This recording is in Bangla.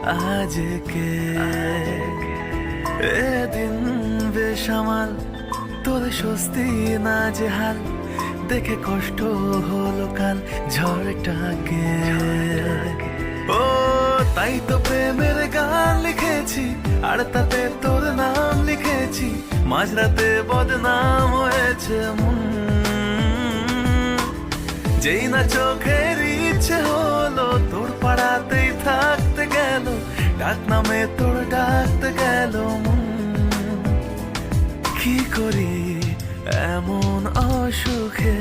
আজকে এদিন বেসামাল তোর স্বস্তি না যে হাল দেখে কষ্ট হলো কাল ঝড়টাকে। ও তাই তো প্রেমের গান লিখেছি আর তাতে তোর নাম লিখেছি, মাঝরাতে বদনাম হয়েছে মন। যেই না চোখের ইচ্ছে হলো তোর পাড়াতেই থাকতে গেল, ডাক নামে তোর ডাকতে গেল মন। কি করি এমন অসুখে